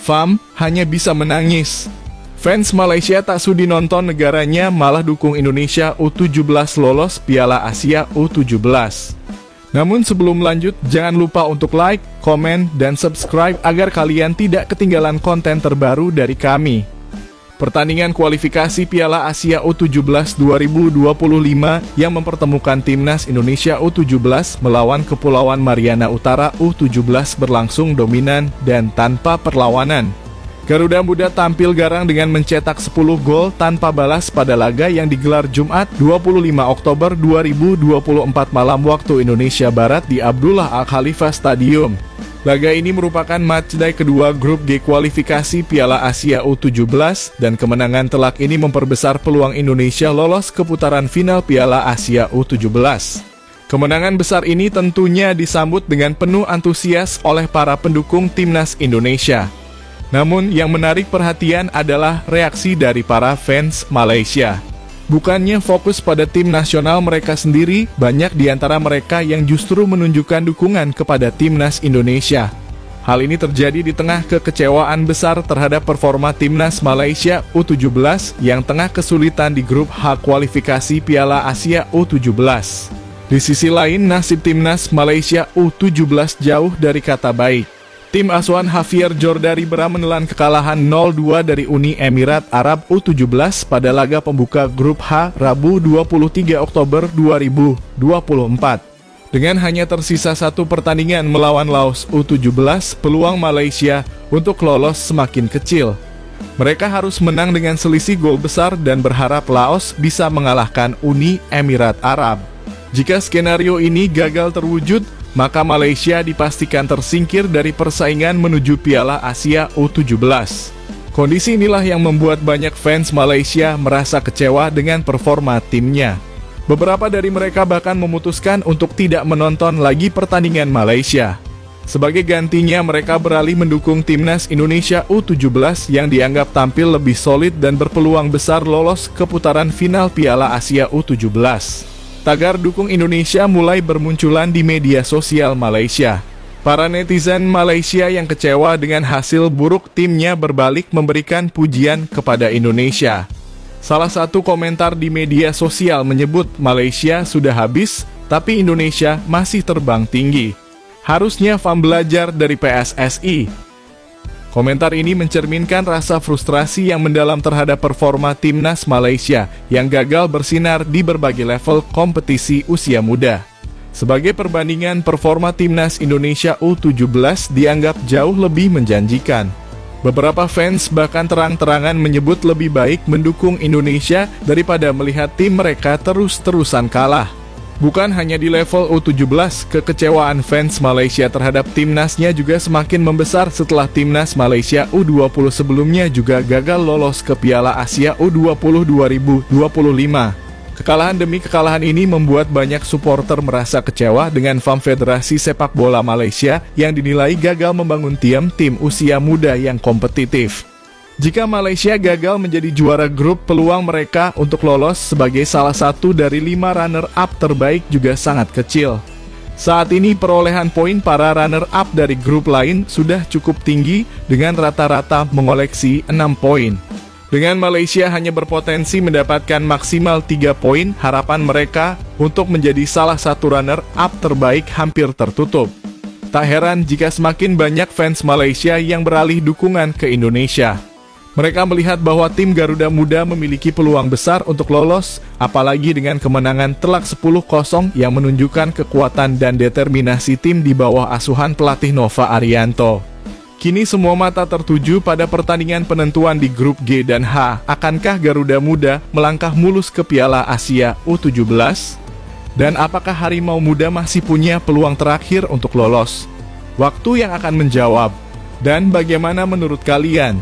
FAM hanya bisa menangis. Fans Malaysia tak sudi nonton negaranya malah dukung Indonesia U17 lolos Piala Asia U17. Namun sebelum lanjut, jangan lupa untuk like, komen, dan subscribe agar kalian tidak ketinggalan konten terbaru dari kami. Pertandingan kualifikasi Piala Asia U17 2025 yang mempertemukan Timnas Indonesia U17 melawan Kepulauan Mariana Utara U17 berlangsung dominan dan tanpa perlawanan. Garuda Muda tampil garang dengan mencetak 10 gol tanpa balas pada laga yang digelar Jumat 25 Oktober 2024 malam waktu Indonesia Barat di Abdullah Al Khalifa Stadium. Laga ini merupakan matchday kedua grup G kualifikasi Piala Asia U17 dan kemenangan telak ini memperbesar peluang Indonesia lolos ke putaran final Piala Asia U17. Kemenangan besar ini tentunya disambut dengan penuh antusias oleh para pendukung Timnas Indonesia. Namun yang menarik perhatian adalah reaksi dari para fans Malaysia. Bukannya fokus pada tim nasional mereka sendiri, banyak di antara mereka yang justru menunjukkan dukungan kepada Timnas Indonesia. Hal ini terjadi di tengah kekecewaan besar terhadap performa Timnas Malaysia U17 yang tengah kesulitan di grup H kualifikasi Piala Asia U17. Di sisi lain, nasib Timnas Malaysia U17 jauh dari kata baik. Tim asuhan Javier Jordari menelan kekalahan 0-2 dari Uni Emirat Arab U17 pada laga pembuka grup H Rabu 23 Oktober 2024. Dengan hanya tersisa satu pertandingan melawan Laos U17, peluang Malaysia untuk lolos semakin kecil. Mereka harus menang dengan selisih gol besar dan berharap Laos bisa mengalahkan Uni Emirat Arab. Jika skenario ini gagal terwujud, maka Malaysia dipastikan tersingkir dari persaingan menuju Piala Asia U17. Kondisi inilah yang membuat banyak fans Malaysia merasa kecewa dengan performa timnya. Beberapa dari mereka bahkan memutuskan untuk tidak menonton lagi pertandingan Malaysia. Sebagai gantinya, mereka beralih mendukung Timnas Indonesia U17 yang dianggap tampil lebih solid dan berpeluang besar lolos ke putaran final Piala Asia U17. Tagar dukung Indonesia mulai bermunculan di media sosial Malaysia. Para netizen Malaysia yang kecewa dengan hasil buruk timnya berbalik memberikan pujian kepada Indonesia. Salah satu komentar di media sosial menyebut Malaysia sudah habis, tapi Indonesia masih terbang tinggi. Harusnya FAM belajar dari PSSI. Komentar ini mencerminkan rasa frustrasi yang mendalam terhadap performa Timnas Malaysia yang gagal bersinar di berbagai level kompetisi usia muda. Sebagai perbandingan, performa Timnas Indonesia U17 dianggap jauh lebih menjanjikan. Beberapa fans bahkan terang-terangan menyebut lebih baik mendukung Indonesia daripada melihat tim mereka terus-terusan kalah. Bukan hanya di level U17, kekecewaan fans Malaysia terhadap timnasnya juga semakin membesar setelah timnas Malaysia U20 sebelumnya juga gagal lolos ke Piala Asia U20 2025. Kekalahan demi kekalahan ini membuat banyak supporter merasa kecewa dengan FAM Federasi Sepak Bola Malaysia yang dinilai gagal membangun tim usia muda yang kompetitif. Jika Malaysia gagal menjadi juara grup, peluang mereka untuk lolos sebagai salah satu dari 5 runner-up terbaik juga sangat kecil. Saat ini perolehan poin para runner-up dari grup lain sudah cukup tinggi dengan rata-rata mengoleksi 6 poin. Dengan Malaysia hanya berpotensi mendapatkan maksimal 3 poin, harapan mereka untuk menjadi salah satu runner-up terbaik hampir tertutup. Tak heran jika semakin banyak fans Malaysia yang beralih dukungan ke Indonesia. Mereka melihat bahwa tim Garuda Muda memiliki peluang besar untuk lolos, apalagi dengan kemenangan telak 10-0 yang menunjukkan kekuatan dan determinasi tim di bawah asuhan pelatih Nova Arianto. Kini semua mata tertuju pada pertandingan penentuan di grup G dan H. Akankah Garuda Muda melangkah mulus ke Piala Asia U17? Dan apakah Harimau Muda masih punya peluang terakhir untuk lolos? Waktu yang akan menjawab. Dan bagaimana menurut kalian?